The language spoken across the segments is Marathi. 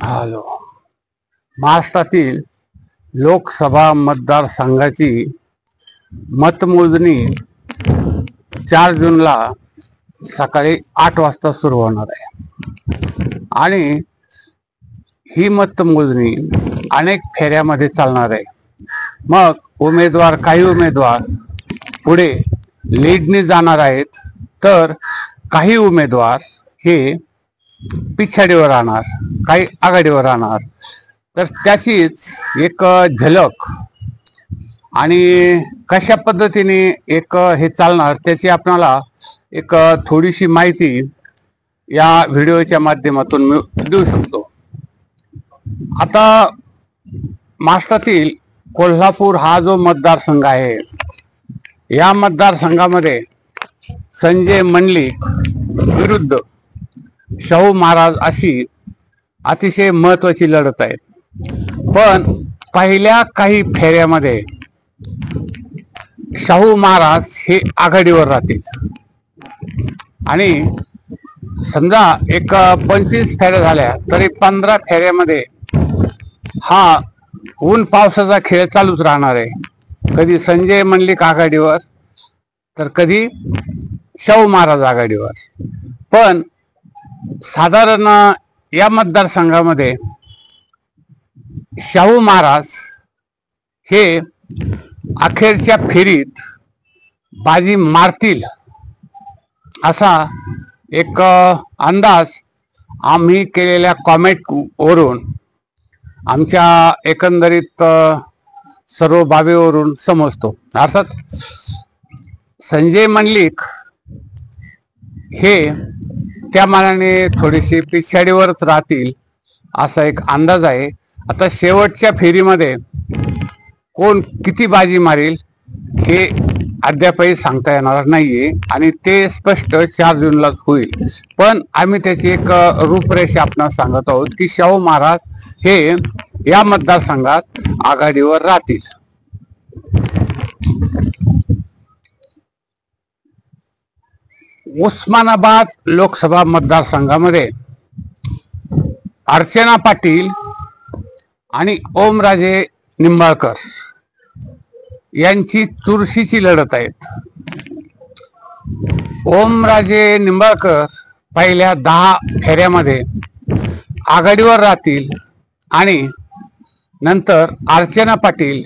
हॅलो. महाराष्ट्रातील लोकसभा मतदारसंघाची मतमोजणी 4 जूनला सकाळी 8 वाजता सुरू होणार आहे आणि ही मतमोजणी अनेक फेऱ्यामध्ये चालणार आहे. मग काही उमेदवार पुढे लीडने जाणार आहेत, तर काही उमेदवार हे पिछाडीवर राहणार, काही आघाडीवर राहणार. तर त्याचीच एक झलक आणि कशा पद्धतीने हे चालणार त्याची आपल्याला एक थोडीशी माहिती या व्हिडिओच्या माध्यमातून मी देऊ शकतो. आता महाराष्ट्रातील कोल्हापूर हा जो मतदारसंघ आहे, या मतदारसंघामध्ये संजय मंडलिक विरुद्ध शाहू महाराज अशी अतिशय महत्वाची लढत आहे. पण पहिल्या काही फेऱ्यामध्ये शाहू महाराज हे आघाडीवर राहतील आणि समजा एक 25 फेऱ्या झाल्या तरी 15 फेऱ्यामध्ये हा ऊन पावसाचा खेळ चालूच राहणार आहे. कधी संजय मंडलिक आघाडीवर तर कधी शाहू महाराज आघाडीवर. पण साधारण या मतदारसंघामध्ये शाहू महाराज हे अखेरच्या फेरीत बाजी मारतील असा एक अंदाज आम्ही केलेल्या कॉमेंट वरून, आमच्या एकंदरीत सर्व बाबीवरून समजतो. अर्थात संजय मंडलिक हे त्या मानाने थोडेसे पिछाडीवरच राहतील असा एक अंदाज आहे. आता शेवटच्या फेरीमध्ये कोण किती बाजी मारेल हे अद्यापही सांगता येणार नाहीये आणि ते स्पष्ट 4 जूनलाच होईल. पण आम्ही त्याची एक रूपरेषा आपणास सांगत आहोत की शाहू महाराज हे या मतदारसंघात आघाडीवर राहतील. उस्मानाबाद लोकसभा मतदारसंघामध्ये अर्चना पाटील आणि ओमराजे निंबाळकर यांची चुरशीची लढत आहे. ओमराजे निंबाळकर पहिल्या 10 फेऱ्यामध्ये आघाडीवर राहतील आणि नंतर अर्चना पाटील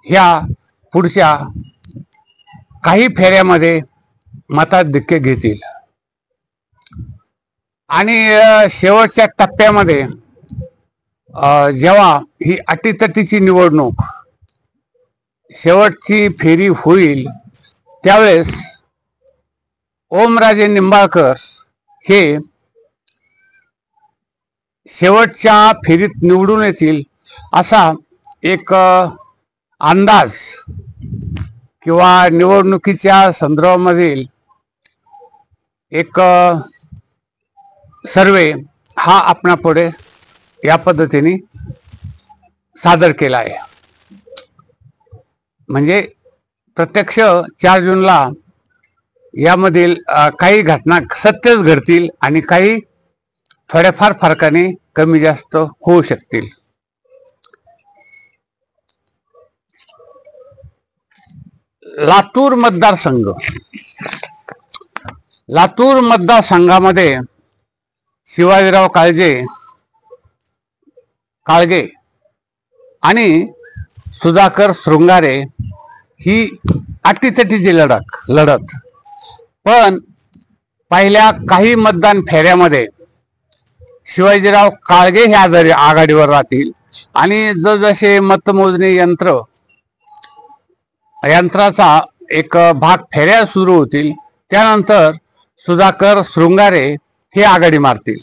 ह्या पुढच्या काही फेऱ्यामध्ये मताधिक्य घेतील आणि शेवटच्या टप्प्यामध्ये जेव्हा ही अटीतटीची निवडणूक शेवटची फेरी होईल त्यावेळेस ओमराजे निंबाळकर हे शेवटच्या फेरीत निवडून येतील असा एक अंदाज किंवा निवडणुकीच्या संदर्भामधील एक सर्वे हा आपणापुढे या पद्धतीने सादर केला आहे. म्हणजे प्रत्यक्ष 4 जूनला यामधील काही घटना सत्यच घडतील आणि काही थोड्याफार फरकाने कमी जास्त होऊ शकतील. लातूर मतदारसंघामध्ये शिवाजीराव काळगे आणि सुधाकर शृंगारे ही अटीतटीची लढत. पण पहिल्या काही मतदान फेऱ्यामध्ये शिवाजीराव काळगे हे आघाडीवर राहतील आणि जसजसे मतमोजणी यंत्राचा एक भाग फेऱ्या सुरू होतील त्यानंतर सुधाकर शृंगारे हे आघाडी मारतील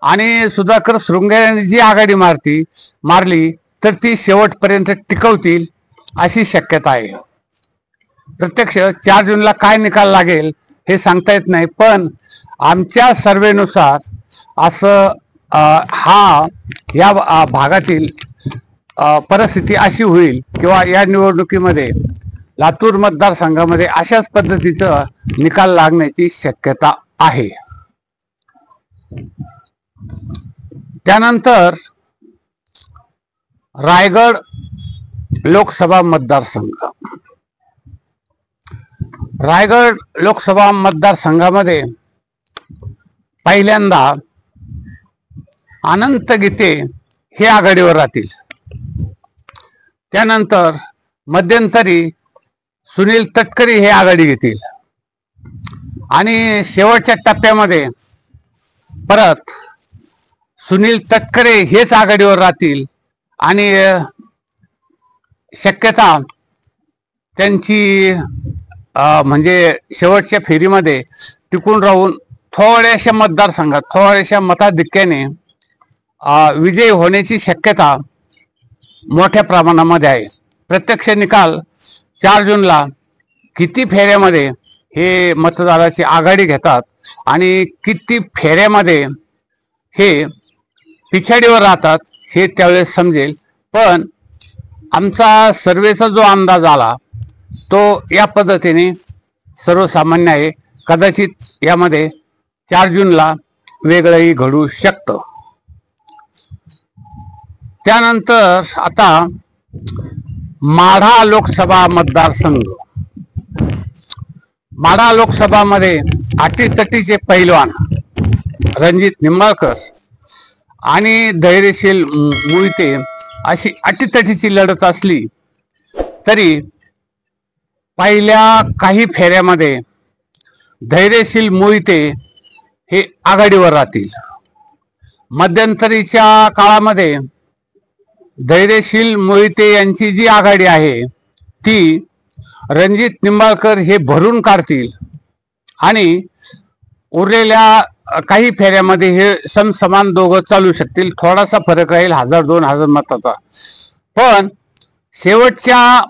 आणि सुधाकर शृंगारेने जी आघाडी मारली तर ती शेवटपर्यंत टिकवतील अशी शक्यता आहे. प्रत्यक्ष 4 जूनला काय निकाल लागेल हे सांगता येत नाही. पण आमच्या सर्वेनुसार असं या भागातील परिस्थिती अशी होईल किंवा या निवडणुकीमध्ये लातूर मतदारसंघामध्ये अशाच पद्धतीचा निकाल लागण्याची शक्यता आहे. त्यानंतर रायगड लोकसभा मतदारसंघ, रायगड लोकसभा मतदारसंघामध्ये पहिल्यांदा अनंत गीते हे आघाडीवर राहतील. त्यानंतर मध्यंतरी सुनील तटकरे हे आघाडी घेतील आणि शेवटच्या टप्प्यामध्ये परत सुनील तटकरे हेच आघाडीवर राहतील आणि शक्यता त्यांची म्हणजे शेवटच्या फेरीमध्ये टिकून राहून थोड्याशा मतदारसंघात थोड्याशा मताधिक्याने विजयी होण्याची शक्यता मोठ्या प्रमाणामध्ये आहे. प्रत्यक्ष निकाल 4 जूनला किती फेऱ्यामध्ये हे मतदाराची आघाडी घेतात आणि किती फेऱ्यामध्ये हे पिछाडीवर राहतात हे त्यावेळेस समजेल. पण आमचा सर्वेचा जो अंदाज आला तो या पद्धतीने सर्वसामान्य आहे. कदाचित यामध्ये 4 जूनला वेगळंही घडू शकतं. त्यानंतर आता माढा लोकसभा मतदारसंघ, माढा लोकसभामध्ये अटीतटीचे पैलवान रणजित निंबाळकर आणि धैर्यशील मोहिते अशी अटीतटीची लढत असली तरी पहिल्या काही फेऱ्यामध्ये धैर्यशील मोहिते हे आघाडीवर राहतील. मध्यंतरीच्या काळामध्ये धैर्यशील मोहिते यांची जी आघाडी आहे ती रणजित निंबाळकर हे भरून काढतील आणि उरलेल्या काही फेऱ्यामध्ये हे समसमान दोघं चालू शकतील. थोडासा फरक राहील 1000-2000 मताचा. पण शेवटच्या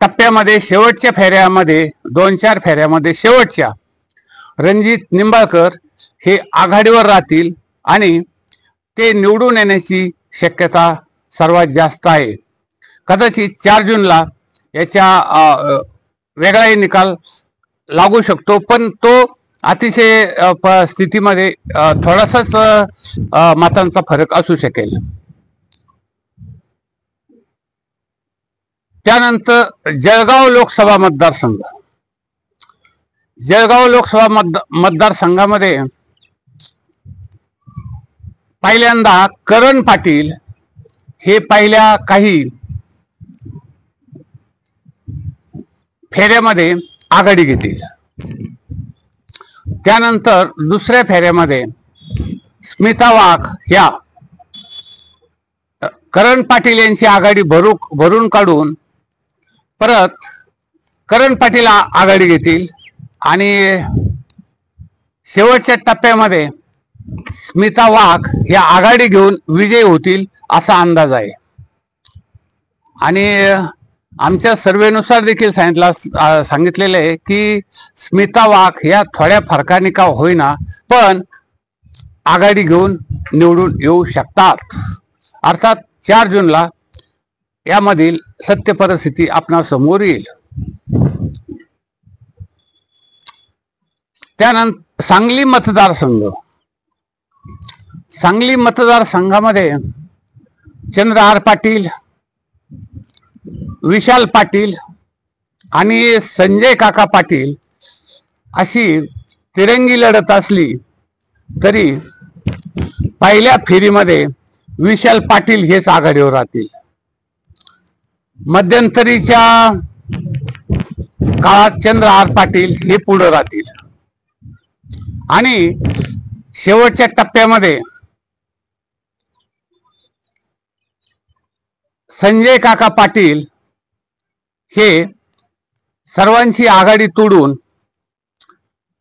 टप्प्यामध्ये शेवटच्या फेऱ्यामध्ये 2-4 फेऱ्यामध्ये शेवटच्या रणजित निंबाळकर हे आघाडीवर राहतील आणि ते निवडून येण्याची शक्यता सर्वात जास्त आहे. कदाचित 4 जूनला याच्या वेगळाही निकाल लागू शकतो, पण तो अतिशय स्थितीमध्ये थोडासाच मतांचा फरक असू शकेल. त्यानंतर जळगाव लोकसभा मतदारसंघ, जळगाव लोकसभा मतदारसंघामध्ये पहिल्यांदा करण पाटील हे पहिल्या काही फेऱ्यामध्ये आघाडी घेतील. त्यानंतर दुसऱ्या फेऱ्यामध्ये स्मिता वाघ ह्या करण पाटील यांची आघाडी भरून काढून परत करण पाटील आघाडी घेतील आणि शेवटच्या टप्प्यामध्ये स्मिता वाघ या आघाडी घेऊन विजयी होतील असा अंदाज आहे. आणि आमच्या सर्वेनुसार देखील सांगितलेलं आहे की स्मिता वाघ या थोड्या फरकाने का होईना पण आघाडी घेऊन निवडून येऊ शकतात. अर्थात 4 जूनला यामधील सत्य परिस्थिती आपणासमोर येईल. त्यानंतर सांगली मतदारसंघ, सांगली मतदारसंघामध्ये चंद्रहार पाटील, विशाल पाटील आणि संजय काका पाटील अशी तिरंगी लढत असली तरी पहिल्या फेरीमध्ये विशाल पाटील हेच आघाडीवर राहतील. मध्यंतरीच्या काळात चंद्रहार पाटील हे पुढे राहतील आणि शेवटच्या टप्प्यामध्ये संजय काका पाटील हे सर्वांची आघाडी तोडून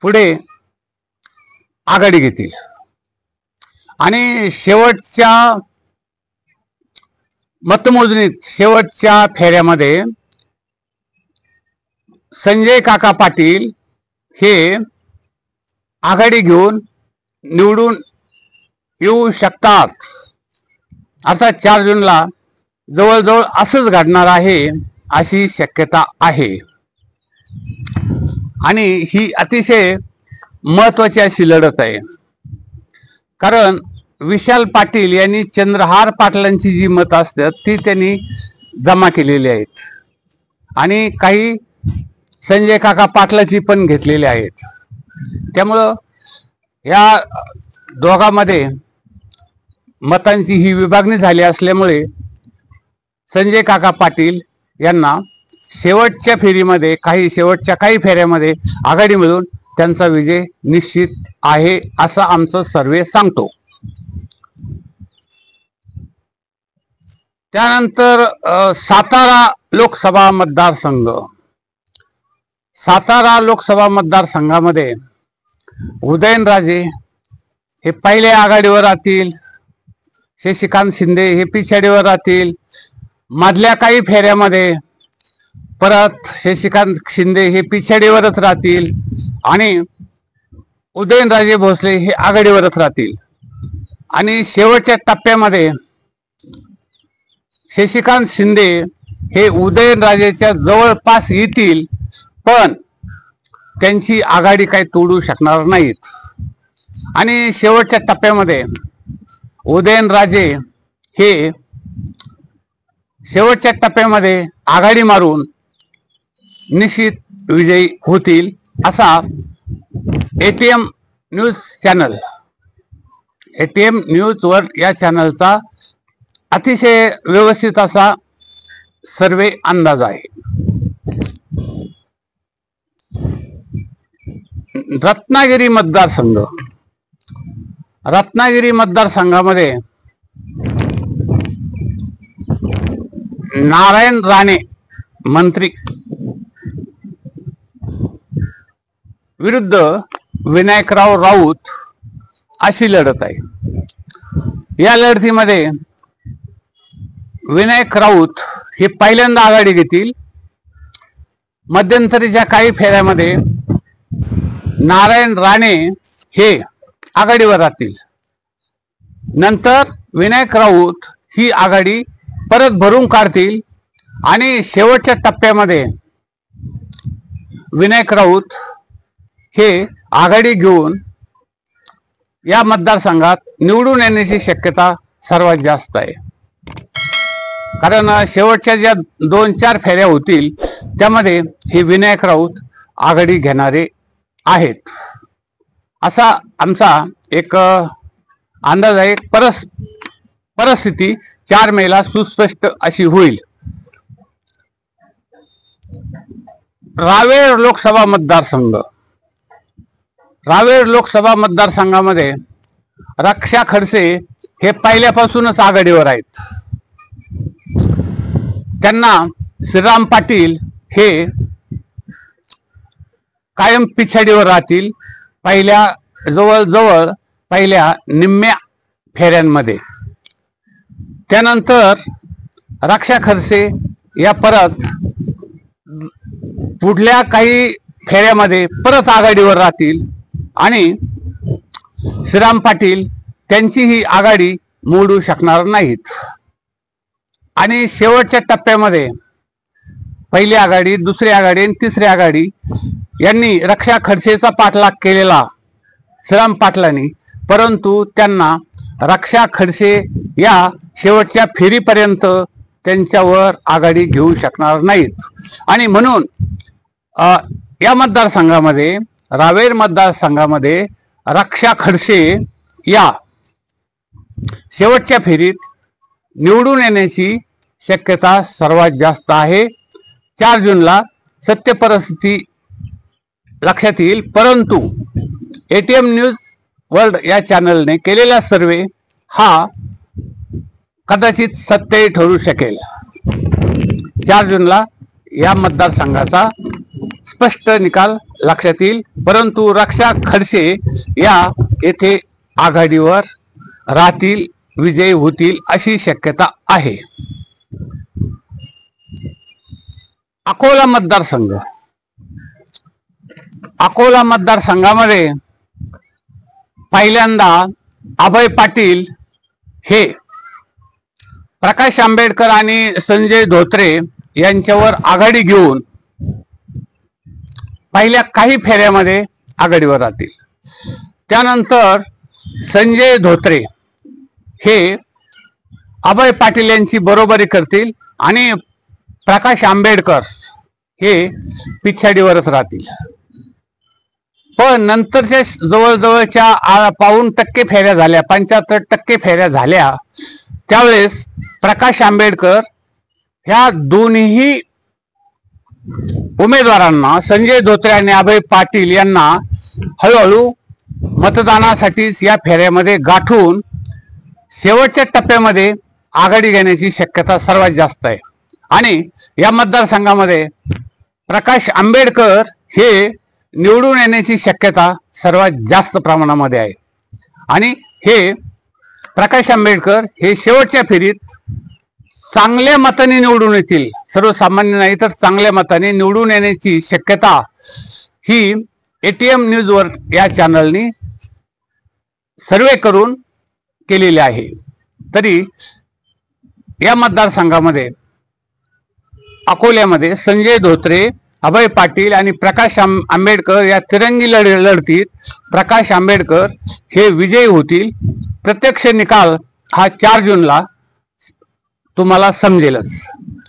पुढे आघाडी घेतील आणि शेवटच्या मतमोजणीत शेवटच्या फेऱ्यामध्ये संजय काका पाटील हे आघाडी घेऊन निवडून येऊ शकतात. अर्थात 4 जूनला जवळजवळ असंच घडणार आहे अशी शक्यता आहे आणि ही अतिशय महत्वाची अशी लढत आहे. कारण विशाल पाटील यांनी चंद्रहार पाटलांची जी मतं असतात ती त्यांनी जमा केलेली आहेत आणि काही संजय काका पाटलाची पण घेतलेली आहेत. त्यामुळं या दोघांमध्ये मतांची ही विभागणी झाली असल्यामुळे संजय काका पाटील यांना शेवटच्या काही फेऱ्यामध्ये आघाडी मिळून त्यांचा विजय निश्चित आहे असं आमचं सर्वे सांगतो. त्यानंतर सातारा लोकसभा मतदारसंघामध्ये उदयनराजे हे पहिले आघाडीवर राहतील, शशिकांत शिंदे हे पिछाडीवर राहतील. मधल्या काही फेऱ्यामध्ये परत शशिकांत शिंदे हे पिछाडीवरच राहतील आणि उदयनराजे भोसले हे आघाडीवरच राहतील. आणि शेवटच्या टप्प्यामध्ये शशिकांत शिंदे हे उदयनराजेच्या जवळपास येतील, पण त्यांची आघाडी काही तोडू शकणार नाहीत. आणि शेवटच्या टप्प्यामध्ये उदयनराजे हे शेवटच्या टप्प्यामध्ये आघाडी मारून निश्चित विजयी होतील असा एटीएम न्यूज वर या चॅनलचा अतिशय व्यवस्थित असा सर्वे अंदाज आहे. रत्नागिरी मतदारसंघामध्ये नारायण राणे मंत्री विरुद्ध विनायकराव राऊत अशी लढत आहे. या लढतीमध्ये विनायक राऊत हे पहिल्यांदा आघाडी घेतील. मध्यंतरीच्या काही फेऱ्यामध्ये नारायण राणे हे आघाडीवर राहतील. नंतर विनायक राऊत ही आघाडी परत भरून काढतील आणि शेवटच्या टप्प्यामध्ये विनायक राऊत हे आघाडी घेऊन या मतदारसंघात निवडून येण्याची शक्यता सर्वात जास्त आहे. कारण शेवटच्या ज्या 2-4 फेऱ्या होतील त्यामध्ये हे विनायक राऊत आघाडी घेणारे आहेत असा आमचा एक अंदाज आहे. परिस्थिती 4 मेला सुस्पष्ट अशी होईल. रावेर लोकसभा मतदारसंघामध्ये रक्षा खडसे हे पहिल्यापासूनच आघाडीवर आहेत. त्यांना श्रीराम पाटील हे कायम पिछाडीवर राहतील जवळजवळ पहिल्या निम्म्या फेऱ्यांमध्ये. त्यानंतर रक्षा खडसे या परत पुढल्या काही फेऱ्यामध्ये परत आघाडीवर राहतील आणि श्रीराम पाटील त्यांची ही आघाडी मोडू शकणार नाहीत. आणि शेवटच्या टप्प्यामध्ये पहिली आघाडी, दुसरी आघाडी आणि तिसरी आघाडी यांनी रक्षा खडसेचा पाठलाग केलेला श्रीराम पाटलांनी, परंतु त्यांना रक्षा खडसे या शेवटच्या फेरीपर्यंत त्यांच्यावर आघाडी घेऊ शकणार नाहीत. आणि म्हणून या मतदारसंघामध्ये रावेर मतदारसंघामध्ये रक्षा खडसे या शेवटच्या फेरीत निवडून येण्याची शक्यता सर्वात जास्त आहे. 4 जूनला सत्य परिस्थिती लक्षात येईल, परंतु एटीएम न्यूज वर्ल्ड या चॅनलने केलेला सर्वे हा कदाचित सत्यही ठरू शकेल. 4 जूनला या मतदारसंघाचा स्पष्ट निकाल लक्षात येईल, परंतु रक्षा खडसे या येथे आघाडीवर राहतील, विजयी होतील अशी शक्यता आहे. अकोला मतदारसंघामध्ये पहिल्यांदा अभय पाटील हे प्रकाश आंबेडकर आणि संजय धोत्रे यांच्यावर आघाडी घेऊन पहिल्या काही फेऱ्यामध्ये आघाडीवर राहतील. त्यानंतर संजय धोत्रे हे अभय पाटील यांची बरोबरी करतील आणि प्रकाश आंबेडकर हे पिछाडीवरच राहतील. पण नंतरच्या जवळजवळच्या 50% फेऱ्या झाल्या, 75% फेऱ्या झाल्या, त्यावेळेस प्रकाश आंबेडकर ह्या दोन्ही उमेदवारांना, संजय धोत्रे आणि अभय पाटील यांना हळूहळू मतदानासाठीच या फेऱ्यामध्ये गाठून शेवटच्या टप्प्यामध्ये आघाडी घेण्याची शक्यता सर्वात जास्त आहे. आणि या मतदारसंघामध्ये प्रकाश आंबेडकर हे निवडून येण्याची शक्यता सर्वात जास्त प्रमाणामध्ये आहे. आणि हे प्रकाश आंबेडकर हे शेवटच्या फेरीत चांगल्या मताने निवडून येतील, सर्वसामान्य नाही तर चांगल्या मताने निवडून येण्याची शक्यता ही ATM न्यूजवर या चॅनलनी सर्वे करून केलेली आहे. तरी या मतदारसंघामध्ये अकोल्यामध्ये संजय धोत्रे, अभय पाटील आणि प्रकाश आंबेडकर या तिरंगी लढतीत प्रकाश आंबेडकर हे विजयी होतील. प्रत्यक्ष निकाल हा 4 जूनला तुम्हाला समजेलच.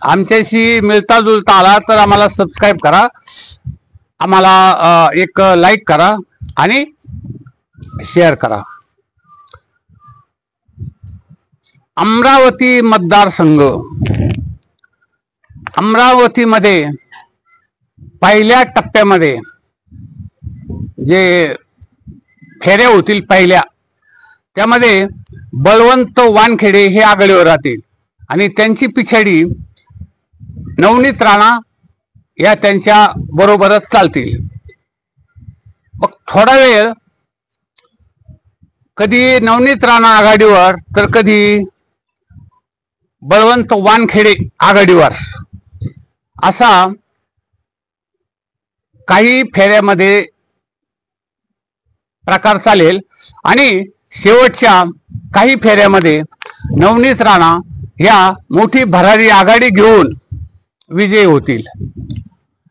आमच्याशी मिळता जुळता आला तर आम्हाला सबस्क्राईब करा, आम्हाला एक लाईक करा आणि शेअर करा. अमरावती मतदारसंघ, अमरावतीमध्ये पहिल्या टप्प्यामध्ये जे फेऱ्या होतील पहिल्या, त्यामध्ये बळवंत वानखेडे हे आघाडीवर राहतील आणि त्यांची पिछाडी नवनीत राणा या त्यांच्या बरोबरच चालतील. मग थोडा वेळ कधी नवनीत राणा आघाडीवर तर कधी बळवंत वानखेडे आघाडीवर, असा काही फेऱ्यामध्ये प्रकार चालेल. आणि शेवटच्या काही फेऱ्यामध्ये नवनीत राणा या मोठी भरारी आघाडी घेऊन विजयी होतील.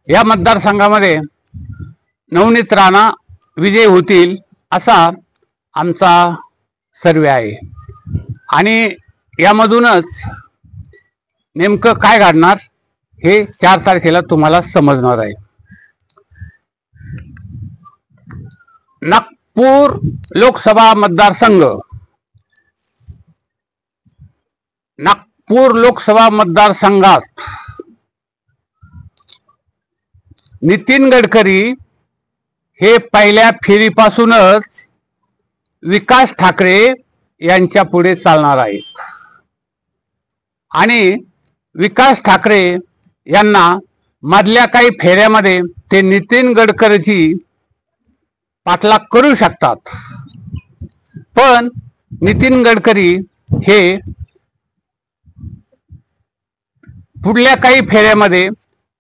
या मतदारसंघामध्ये नवनीत राणा विजयी होतील असा आमचा सर्वे आहे. आणि यामधूनच नेमकं काय घडणार हे 4 तारखेला तुम्हाला समजणार आहे. नागपूर लोकसभा मतदारसंघ, नागपूर लोकसभा मतदारसंघात नितीन गडकरी हे पहिल्या फेरीपासूनच विकास ठाकरे यांच्या पुढे चालणार आहेत. आणि विकास ठाकरे यांना मधल्या काही फेऱ्यामध्ये ते नितीन गडकरीची पाठलाग करू शकतात. पण नितीन गडकरी हे पुढल्या काही फेऱ्यामध्ये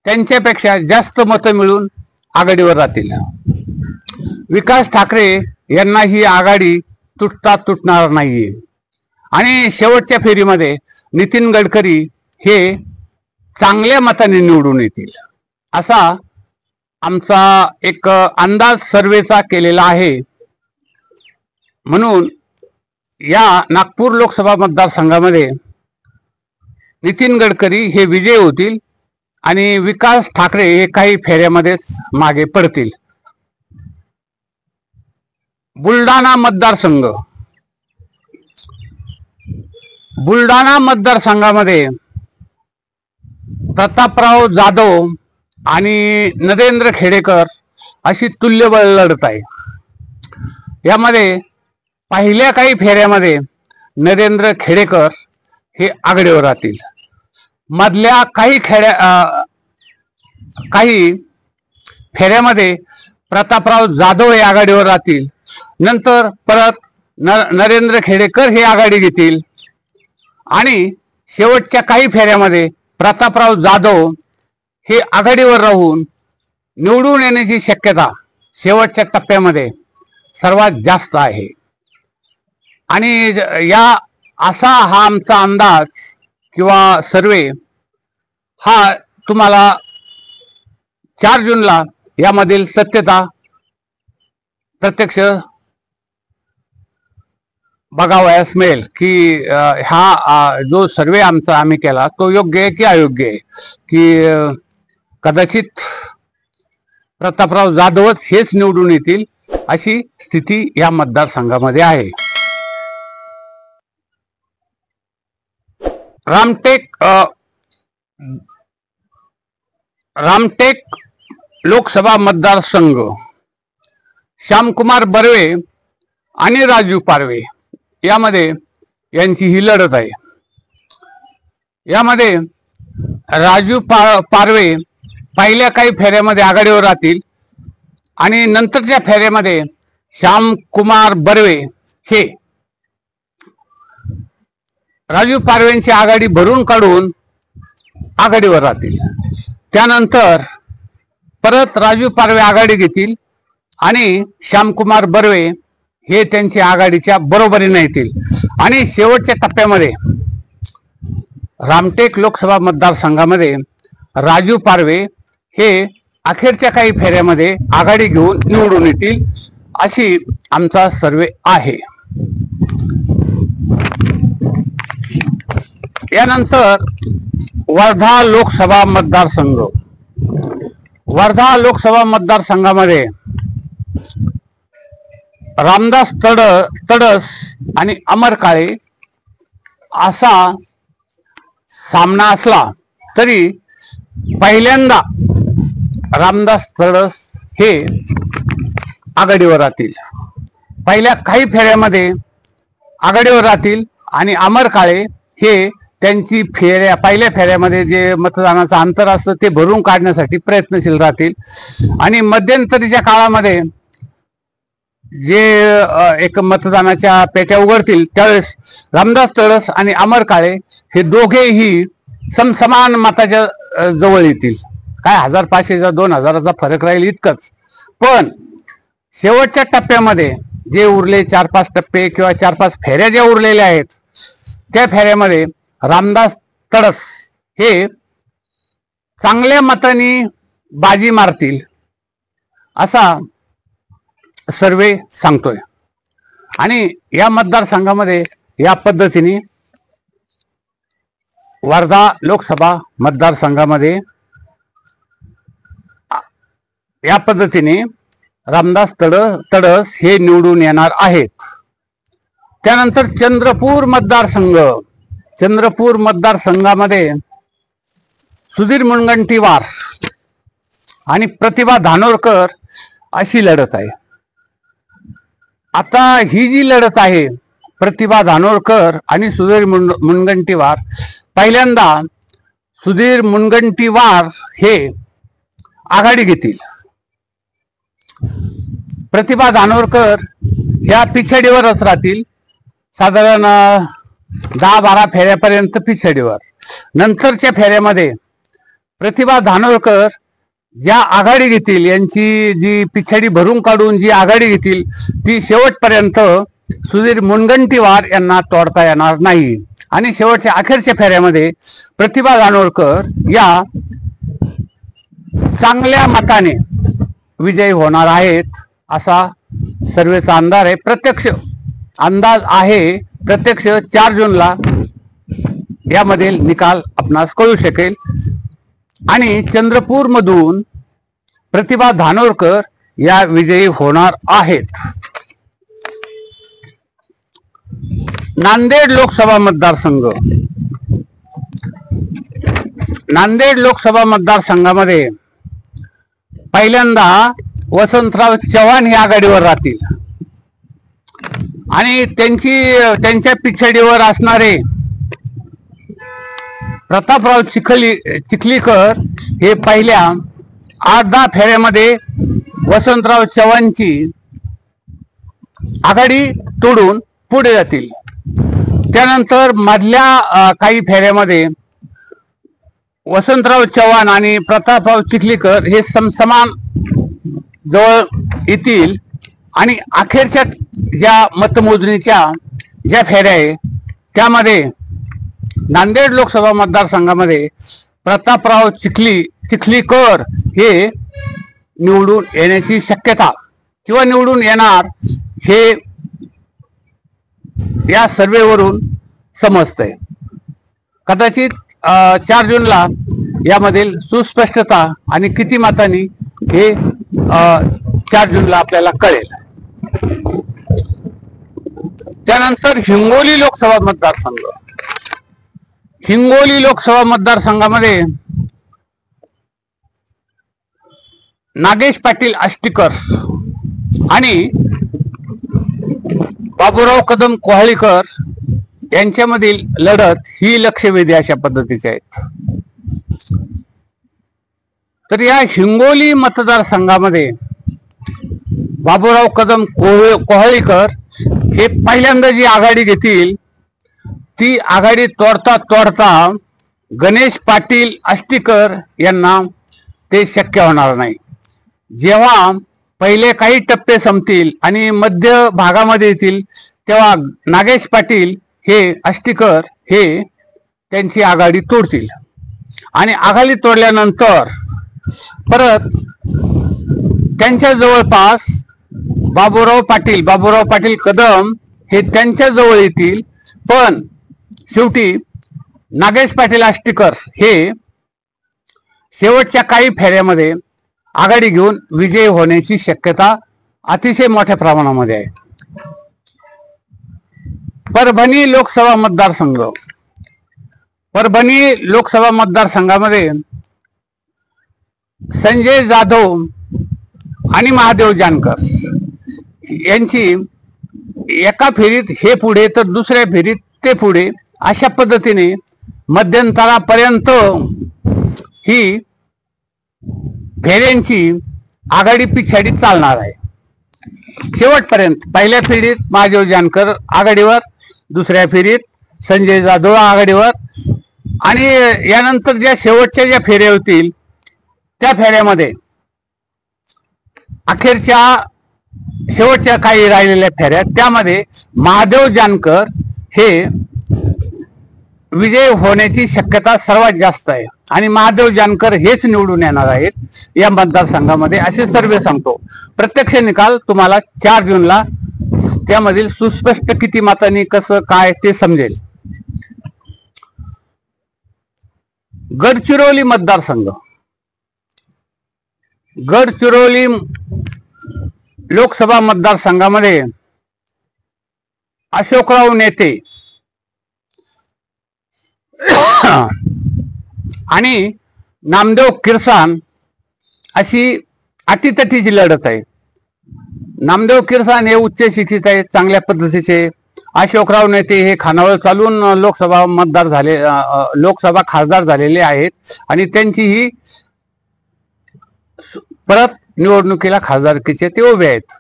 त्यांच्यापेक्षा जास्त मतं मिळून आघाडीवर राहतील. विकास ठाकरे यांना ही आघाडी तुटणार नाहीये. आणि शेवटच्या फेरीमध्ये नितीन गडकरी हे चांगल्या मताने निवडून येतील असा आमचा एक अंदाज सर्वेचा केलेला आहे. म्हणून या नागपूर लोकसभा मतदारसंघामध्ये नितीन गडकरी हे विजयी होतील आणि विकास ठाकरे हे काही फेऱ्यामध्येच मागे पडतील. बुलढाणा मतदारसंघ, बुलढाणा मतदारसंघामध्ये प्रतापराव जाधव आणि नरेंद्र खेडेकर अशी तुल्यबळ लढत आहे. यामध्ये पहिल्या काही फेऱ्यामध्ये नरेंद्र खेडेकर हे आघाडीवर राहतील. मधल्या काही फेऱ्यामध्ये प्रतापराव जाधव हे आघाडीवर राहतील. नंतर परत नरेंद्र खेडेकर हे आघाडी घेतील. आणि शेवटच्या काही फेऱ्यामध्ये प्रतापराव जाधव हे आघाडीवर राहून निवडून येण्याची शक्यता शेवटच्या टप्प्यामध्ये सर्वात जास्त आहे. आणि असा हा आमचा अंदाज किंवा सर्वे हा तुम्हाला 4 जूनला यामधील सत्यता प्रत्यक्ष बघावयास मिळेल की हा जो सर्वे आमचा आम्ही केला तो योग्य आहे की अयोग्य आहे, की कदाचित प्रतापराव जाधवच हेच निवडून येतील अशी स्थिती या मतदारसंघामध्ये आहे. रामटेक लोकसभा मतदारसंघ श्यामकुमार बर्वे आणि राजू पारवे यामध्ये यांची ही लढत आहे. यामध्ये राजू पारवे पहिल्या काही फेऱ्यामध्ये आघाडीवर राहतील आणि नंतरच्या फेऱ्यामध्ये श्यामकुमार बर्वे हे राजू पारवेंची आघाडी भरून काढून आघाडीवर राहतील. त्यानंतर परत राजू पारवे आघाडी घेतील आणि श्यामकुमार बर्वे हे त्यांची आघाडीच्या बरोबरीने येतील आणि शेवटच्या टप्प्यामध्ये रामटेक लोकसभा मतदारसंघामध्ये राजू पारवे हे अखेरच्या काही फेऱ्यामध्ये आघाडी घेऊन निवडून येतील अशी आमचा सर्वे आहे. यानंतर वर्धा लोकसभा मतदारसंघ. वर्धा लोकसभा मतदारसंघामध्ये रामदास तडस आणि अमर काळे असा सामना असला तरी पहिल्यांदा रामदास तडस हे आघाडीवर राहतील. पहिल्या काही फेऱ्यामध्ये आघाडीवर राहतील आणि अमर काळे हे त्यांची पहिल्या फेऱ्यामध्ये जे मतदानाचं अंतर असतं ते भरून काढण्यासाठी प्रयत्नशील राहतील आणि मध्यंतरीच्या काळामध्ये जे एक मतदानाच्या पेट्या उघडतील त्यावेळेस रामदास तडस आणि अमर काळे हे दोघेही समसमान मताच्या जवळ येतील. काय 1500 2000चा फरक राहील इतकंच. पण शेवटच्या टप्प्यामध्ये जे उरले 4-5 टप्पे किंवा 4-5 फेऱ्या ज्या उरलेल्या आहेत त्या फेऱ्यामध्ये रामदास तडस हे चांगल्या मतांनी बाजी मारतील असा सर्वे सांगतोय. आणि या मतदारसंघामध्ये या पद्धतीने वर्धा लोकसभा मतदारसंघामध्ये या पद्धतीने रामदास तडस हे निवडून येणार आहेत. त्यानंतर चंद्रपूर मतदारसंघ. चंद्रपूर मतदारसंघामध्ये सुधीर मुनगंटीवार आणि प्रतिभा धानोरकर अशी लढत आहे. आता ही जी लढत आहे प्रतिभा धानोरकर आणि सुधीर मुनगंटीवार, पहिल्यांदा सुधीर मुनगंटीवार हे आघाडी घेतील. प्रतिभा धानोरकर ह्या पिछाडीवरच राहतील, साधारण 10-12 फेऱ्यापर्यंत पिछाडीवर. नंतरच्या फेऱ्यामध्ये प्रतिभा धानोरकर ज्या आघाडी घेतील, यांची जी पिछाडी भरून काढून जी आघाडी घेतील ती शेवटपर्यंत सुधीर मुनगंटीवार यांना तोडता येणार नाही आणि शेवटच्या अखेरच्या फेऱ्यामध्ये प्रतिभा धानोरकर या चांगल्या मताने विजयी होणार आहेत असा सर्वेचा अंदाज आहे. अंदाज आहे. प्रत्यक्ष 4 जूनला यामधील निकाल आपणास कळू शकेल आणि चंद्रपूर मधून प्रतिभा धानोरकर या विजयी होणार आहेत. नांदेड लोकसभा मतदारसंघ. नांदेड लोकसभा मतदारसंघामध्ये पहिल्यांदा वसंतराव चव्हाण हे आघाडीवर राहतील आणि त्यांच्या पिछाडीवर असणारे प्रतापराव चिखलीकर हे पहिल्या 8-10 फेऱ्यामध्ये वसंतराव चव्हाणची आघाडी तोडून पुढे जातील. त्यानंतर मधल्या काही फेऱ्यामध्ये वसंतराव चव्हाण आणि प्रतापराव चिखलीकर हे समसमान जवळ येतील आणि अखेरच्या ज्या मतमोजणीच्या ज्या फेऱ्या आहे त्यामध्ये नांदेड लोकसभा मतदारसंघामध्ये प्रतापराव चिखलीकर हे निवडून येण्याची शक्यता किंवा निवडून येणार हे या सर्वेवरून समजतंय. कदाचित 4 जूनला यामधील सुस्पष्टता आणि किती मतांनी हे 4 जूनला आपल्याला कळेल. त्यानंतर हिंगोली लोकसभा मतदारसंघ. हिंगोली लोकसभा मतदारसंघामध्ये नागेश पाटील आष्टीकर आणि बाबूराव कदम कोहाळीकर यांच्यामधील लढत ही लक्षवेधी अशा पद्धतीची आहेत. तर या हिंगोली मतदारसंघामध्ये बाबूराव कदम कोहाळीकर हे पहिल्यांदा जी आघाडी घेतील ती आघाडी तोडता तोडता गणेश पाटील आष्टीकर यांना ते शक्य होणार नाही. जेव्हा पहिले काही टप्पे संपतील आणि मध्य भागामध्ये येतील तेव्हा नागेश पाटील हे आष्टीकर हे त्यांची आघाडी तोडतील आणि आघाडी तोडल्यानंतर परत त्यांच्या जवळपास बाबूराव पाटील कदम हे त्यांच्या जवळ येतील. पण शेवटी नागेश पाटील आष्टीकर हे शेवटच्या काही फेऱ्यामध्ये आघाडी घेऊन विजयी होण्याची शक्यता अतिशय मोठ्या प्रमाणामध्ये आहे. परभणी लोकसभा मतदारसंघ. परभणी लोकसभा मतदारसंघामध्ये संजय जाधव आणि महादेव जानकर यांची एका फेरीत हे पुढे तर दुसऱ्या फेरीत ते पुढे अशा पद्धतीने मध्यंतरापर्यंत ही फेऱ्यांची आघाडी पिछाडी चालणार आहे. शेवटपर्यंत पहिल्या फेरीत महादेव जानकर आघाडीवर, दुसऱ्या फेरीत संजय जाधव आघाडीवर आणि यानंतर ज्या शेवटच्या ज्या फेऱ्या होतील त्या फेऱ्यामध्ये अखेरच्या शेवटच्या काही राहिलेल्या फेऱ्या त्यामध्ये महादेव जानकर हे विजय होण्याची शक्यता सर्वात जास्त आहे आणि महादेव जानकर हेच निवडून येणार आहेत या मतदारसंघामध्ये असे सर्वे सांगतो. प्रत्यक्ष निकाल तुम्हाला 4 जूनला त्यामधील सुस्पष्ट किती मतांनी कसं काय ते समजेल. गडचिरोली मतदारसंघ. गडचिरोली लोकसभा मतदारसंघामध्ये अशोकराव नेते आणि नामदेव किरसान अशी अटीतटीची लढत आहे. नामदेव किरसान हे उच्च शिक्षित आहेत, चांगल्या पद्धतीचे. अशोकराव नेते हे खानावळ चालून लोकसभा खासदार झालेले आहेत आणि त्यांची ही परत निवडणुकीला खासदारकीचे ते उभे आहेत.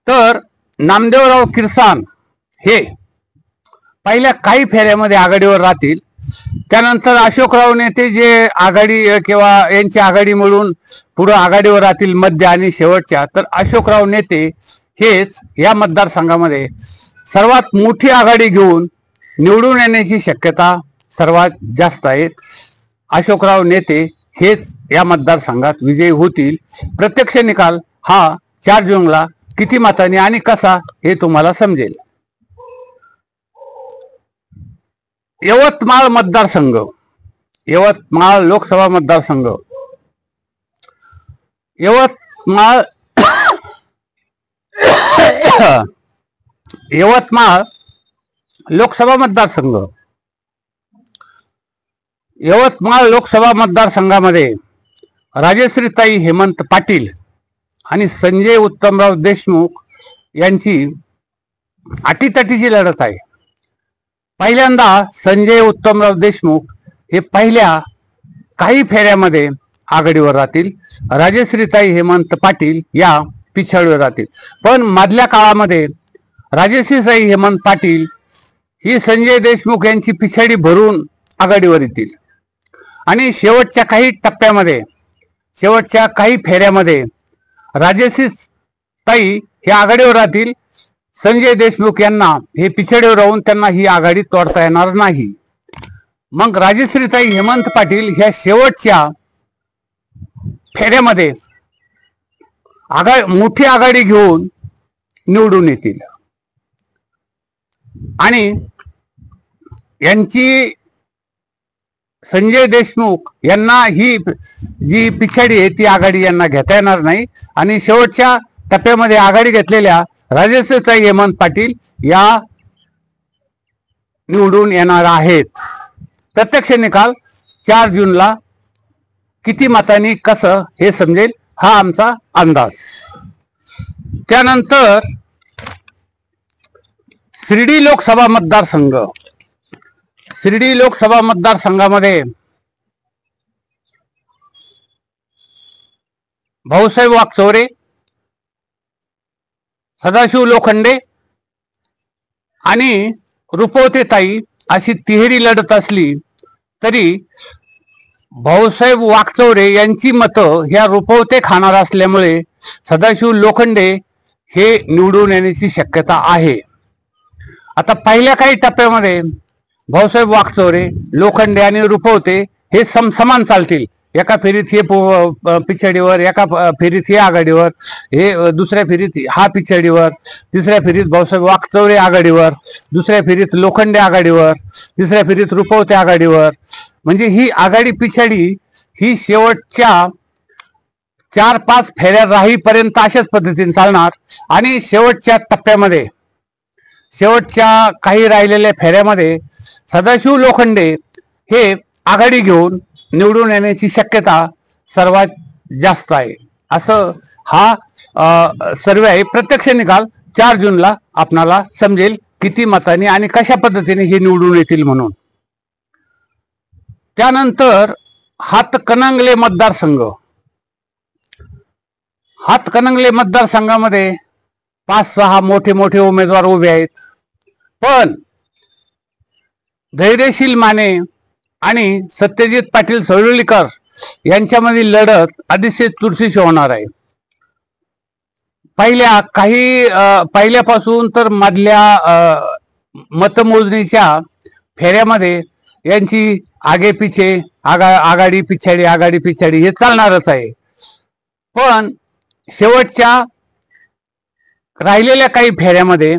तर नामदेवराव किरसान हे पहिल्या काही फेऱ्यामध्ये आघाडीवर राहतील. त्यानंतर अशोकराव नेते जे आघाडी किंवा यांची आघाडी मिळून पुढे आघाडीवर राहतील मध्य आणि शेवटच्या. तर अशोकराव नेते हेच या मतदारसंघामध्ये सर्वात मोठी आघाडी घेऊन निवडून येण्याची शक्यता सर्वात जास्त आहे. अशोकराव नेते हेच या मतदारसंघात विजयी होतील. प्रत्यक्ष निकाल हा 4 जूनला किती मतांनी आणि कसा हे तुम्हाला समजेल. यवतमाळ मतदारसंघ. यवतमाळ लोकसभा मतदारसंघ. यवतमाळ लोकसभा मतदारसंघ. यवतमाळ लोकसभा मतदारसंघामध्ये राजश्रीताई हेमंत पाटील आणि संजय उत्तमराव देशमुख यांची अटीतटीची लढत आहे. पहिल्यांदा संजय उत्तमराव देशमुख हे पहिल्या काही फेऱ्यामध्ये आघाडीवर राहतील. राजश्रीताई हेमंत पाटील या पिछाडीवर राहतील. पण मधल्या काळामध्ये राजश्रीताई हेमंत पाटील ही संजय देशमुख यांची पिछाडी भरून आघाडीवर येतील आणि शेवटच्या काही टप्प्यामध्ये, शेवटच्या काही फेऱ्यामध्ये राजश्रीताई हे आघाडीवर राहतील. संजय देशमुख यांना हे पिछाडीवर राहून त्यांना ही आघाडी तोडता येणार नाही. मग राजश्रीताई हेमंत पाटील ह्या शेवटच्या फेऱ्यामध्ये मोठी आघाडी घेऊन निवडून येतील. आणि यांची संजय देशमुख यांना ही जी पिछाडी आहे ती आघाडी यांना घेता येणार नाही आणि शेवटच्या टप्प्यामध्ये आघाडी घेतलेल्या राजश्रीताई हेमंत पाटील या निवडून येणार आहेत. प्रत्यक्ष निकाल 4 जूनला किती मतांनी कसं हे समजेल हा आमचा अंदाज. त्यानंतर शिर्डी लोकसभा मतदारसंघ. शिर्डी लोकसभा मतदारसंघामध्ये भाऊसाहेब वाकचौरे, सदाशिव लोखंडे आणि रुपवते ताई अशी तिहेरी लढत असली तरी भाऊसाहेब वाकचौरे यांची मतं ह्या रुपवते खाणार असल्यामुळे सदाशिव लोखंडे हे निवडून येण्याची शक्यता आहे. आता पहिल्या काही टप्प्यामध्ये भाऊसाहेब वाकचौरे, लोखंडे आणि रुपवते हे समान चालतील. एका फेरीत हे पिछाडीवर, एका फेरीत हे आघाडीवर, हे दुसऱ्या फेरीत हा पिछाडीवर, तिसऱ्या फेरीत भाऊसाहेब वाकचौरे आघाडीवर, दुसऱ्या फेरीत लोखंडे आघाडीवर, तिसऱ्या फेरीत रुपवते आघाडीवर. म्हणजे ही आघाडी पिछाडी ही शेवटच्या 4-5 फेऱ्या राहीपर्यंत अशाच पद्धतीने चालणार आणि शेवटच्या टप्प्यामध्ये, शेवटच्या काही राहिलेल्या फेऱ्यामध्ये सदाशिव लोखंडे हे आघाडी घेऊन निवडून येण्याची शक्यता सर्वात जास्त आहे. असं हा सर्वे आहे. प्रत्यक्ष निकाल 4 जूनला आपणाला समजेल किती मतांनी आणि कशा पद्धतीने हे निवडून येतील म्हणून. त्यानंतर हातकणंगले मतदारसंघ. हातकणंगले मतदारसंघामध्ये 5-6 मोठे उमेदवार उभे आहेत. पण धैर्यशील माने आणि सत्यजित पाटील सळुलीकर यांच्यामधील लढत अतिशय चुरशीची होणार आहे. पहिल्यापासून तर मधल्या मतमोजणीच्या फेऱ्यामध्ये यांची आगे पिछे, आघाडी पिछाडी हे चालणारच आहे. पण शेवटच्या राहिलेल्या काही फेऱ्यामध्ये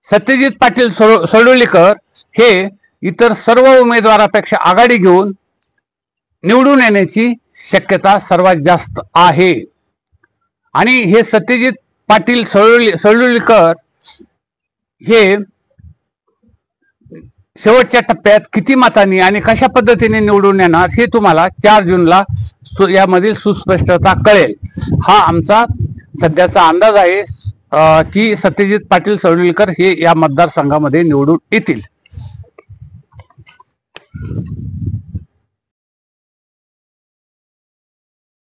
सत्यजित पाटील सळुलीकर हे इतर सर्व उमेदवारापेक्षा आघाडी घेऊन निवडून येण्याची शक्यता सर्वात जास्त आहे. आणि हे सत्यजित पाटील सळुलीकर हे शेवटच्या टप्प्यात किती मतांनी आणि कशा पद्धतीने निवडून येणार हे तुम्हाला 4 जूनला यामधील सुस्पष्टता कळेल. हा आमचा सध्याचा अंदाज आहे की सत्यजित पाटील सळुलीकर हे या मतदारसंघामध्ये निवडून येतील.